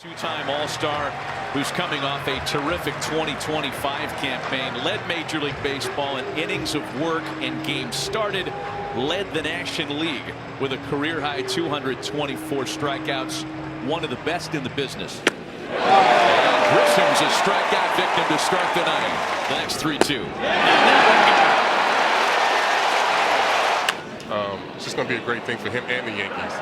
Two-time All-Star who's coming off a terrific 2025 campaign, led Major League Baseball in innings of work and games started, led the National League with a career-high 224 strikeouts, one of the best in the business. And Grisham's a strikeout victim to start the night. The next 3-2. It's just going to be a great thing for him and the Yankees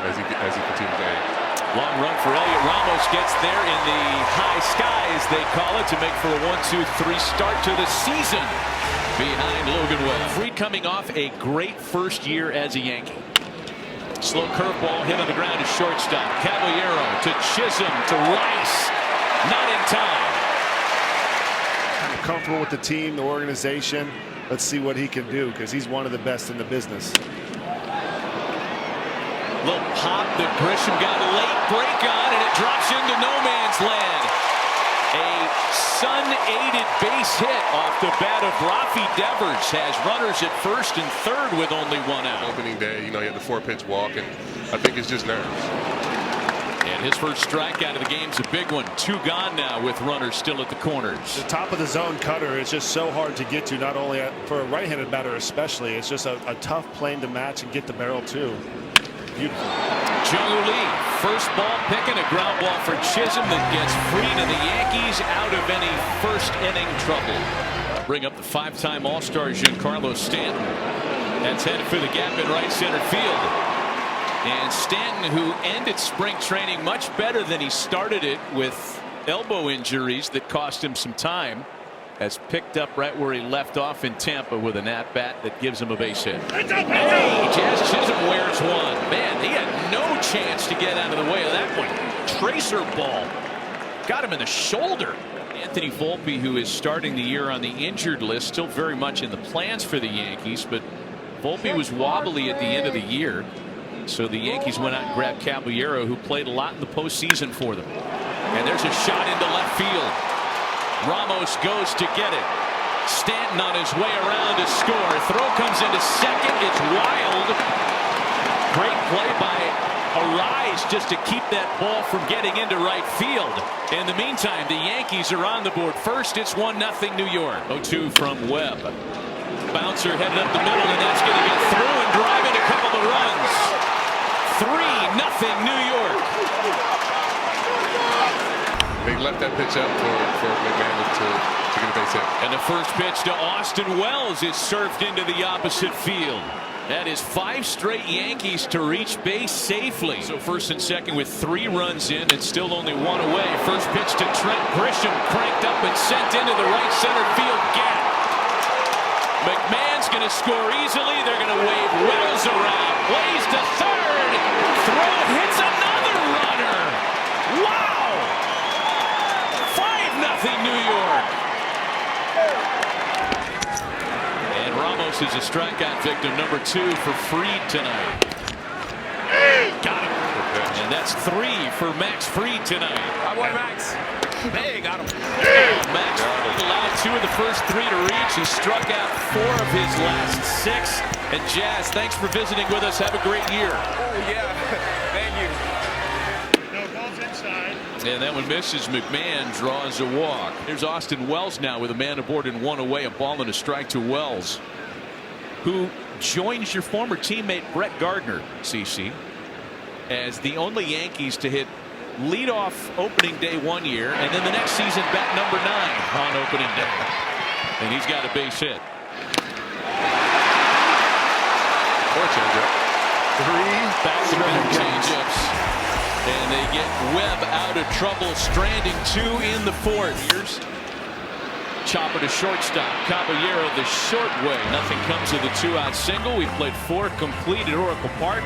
as he continues to age. Long run for Elliot. Ramos gets there in the high sky, as they call it, to make for a 1-2-3 start to the season behind Logan Webb. Fried coming off a great first year as a Yankee. Slow curveball hit on the ground to shortstop. Caballero to Chisholm to Rice. Not in time. Comfortable with the team, the organization. Let's see what he can do, because he's one of the best in the business. Little pop that Grisham got a late break on, and it drops into no man's land. A sun-aided base hit off the bat of Rafi Devers has runners at first and third with only one out. Opening day, he had the 4-pitch walk, and I think it's just nerves. And his first strikeout of the game's a big one. 2 gone now with runners still at the corners. The top of the zone cutter is just so hard to get to, not only for a right-handed batter especially. It's just a tough plane to match and get the barrel too. Beautiful. Jung-Woo Lee, first ball picking, a ground ball for Chisholm that gets Fried and the Yankees out of any first inning trouble. Bring up the 5-time All-Star Giancarlo Stanton. That's headed for the gap in right center field. And Stanton, who ended spring training much better than he started it with elbow injuries that cost him some time, has picked up right where he left off in Tampa with an at-bat that gives him a base hit. Hey, Jazz Chisholm wears one. Man, he had no chance to get out of the way of that one. Tracer ball. Got him in the shoulder. Anthony Volpe, who is starting the year on the injured list, still very much in the plans for the Yankees, but Volpe was wobbly at the end of the year. So the Yankees went out and grabbed Caballero, who played a lot in the postseason for them. And there's a shot into left field. Ramos goes to get it. Stanton on his way around to score. Throw comes into second. It's wild. Great play by Arise just to keep that ball from getting into right field. In the meantime, the Yankees are on the board first. It's 1-0 New York. 0-2 from Webb. Bouncer headed up the middle, and that's going to get through and drive in a couple of runs. 3-0 New York. They left that pitch up for McMahon to get a base hit. And the first pitch to Austin Wells is served into the opposite field. That is 5 straight Yankees to reach base safely. So first and second with 3 runs in and still only 1 away. First pitch to Trent Grisham, cranked up and sent into the right center field gap. McMahon's going to score easily. They're going to wave Wells around. Plays to third. Throw hits another runner. Wow! 5-0 New York. And Ramos is a strikeout victim, number 2 for Fried tonight. Got him. And that's 3 for Max Fried tonight. My boy Max. Hey, got him. Max allowed 2 of the first 3 to reach. He struck out 4 of his last 6. And Jazz, thanks for visiting with us. Have a great year. Oh, yeah. Thank you. No balls inside. And that one misses. McMahon draws a walk. Here's Austin Wells now with a man aboard and 1 away. A ball and a strike to Wells, who joins your former teammate Brett Gardner, CC, as the only Yankees to hit leadoff opening day 1 year, and then the next season bat number 9 on opening day. And he's got a base hit. Or changeup. 3 back-to-back changeups. And they get Webb out of trouble, stranding 2 in the 4th. Here's chopper to shortstop. Caballero the short way. Nothing comes of the 2-out single. We played 4 complete at Oracle Park.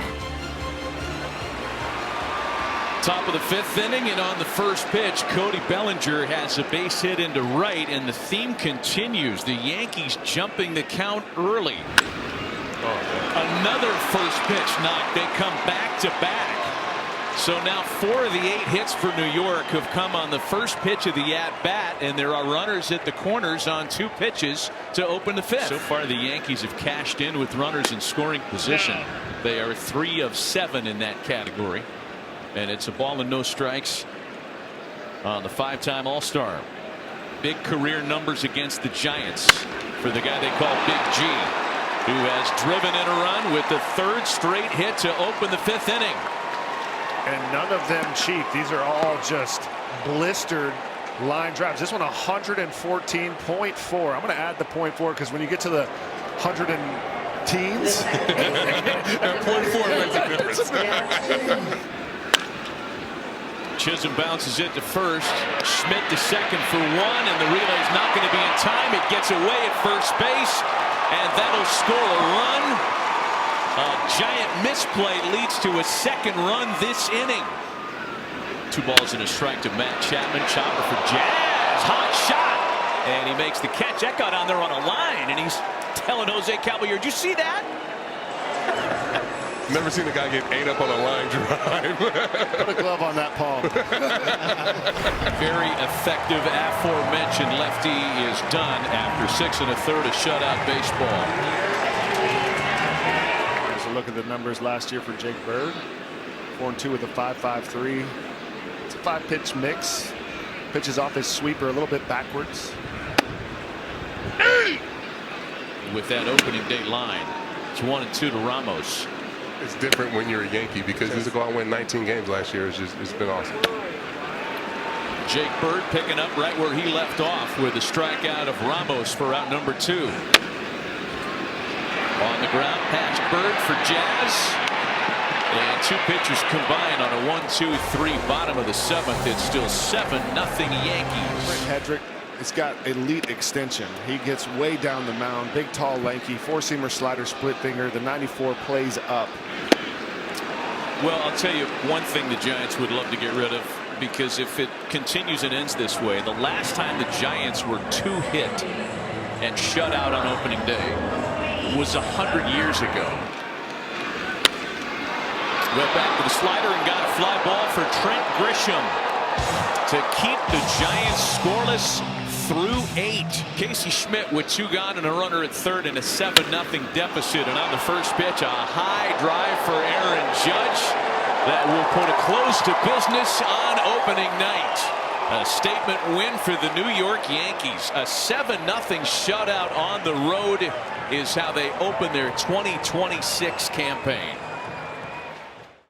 Top of the 5th inning, and on the first pitch, Cody Bellinger has a base hit into right, and the theme continues. The Yankees jumping the count early. Another first pitch knock. They come back to back. So now 4 of the 8 hits for New York have come on the first pitch of the at-bat, and there are runners at the corners on 2 pitches to open the 5th. So far, the Yankees have cashed in with runners in scoring position. They are 3 of 7 in that category. And it's a ball and no strikes on the 5-time All-Star. Big career numbers against the Giants for the guy they call Big G, who has driven in a run with the 3rd straight hit to open the 5th inning. And none of them cheap. These are all just blistered line drives. This one 114.4. I'm going to add the 0.4 because when you get to the 100 and teens, 0.4 makes a difference. Chisholm bounces it to first. Schmidt to second for 1, and the relay's not going to be in time. It gets away at first base, and that'll score a run. A giant misplay leads to a 2nd run this inning. 2 balls and a strike to Matt Chapman. Chopper for Jazz. Hot shot. And he makes the catch. That got on there on a line, and he's telling Jose Caballero, did you see that? Never seen a guy get ate up on a line drive. put a glove on that palm. Very effective aforementioned lefty is done after 6 1/3 of shutout baseball. Here's a look at the numbers last year for Jake Bird. 4-2 with a 5.53. It's a 5-pitch mix. Pitches off his sweeper a little bit backwards. With that opening day line, it's 1-2 to Ramos. It's different when you're a Yankee because just to go out and win 19 games last year, it's been awesome. Jake Bird picking up right where he left off with a strikeout of Ramos for out number 2. On the ground, past Bird for Jazz. And 2 pitchers combined on a 1-2-3 bottom of the 7th. It's still 7-0 Yankees. Hedrick has got elite extension. He gets way down the mound. Big, tall, lanky, 4-seamer, slider, split finger. The 94 plays up. Well, I'll tell you one thing the Giants would love to get rid of, because if it continues and ends this way, the last time the Giants were 2-hit and shut out on opening day was 100 years ago. Went back to the slider and got a fly ball for Trent Grisham to keep the Giants scoreless through 8. Casey Schmidt with 2 gone and a runner at 3rd in a 7-0 deficit. And on the first pitch, a high drive for Aaron Judge that will put a close to business on opening night. A statement win for the New York Yankees. A 7-0 shutout on the road is how they open their 2026 campaign.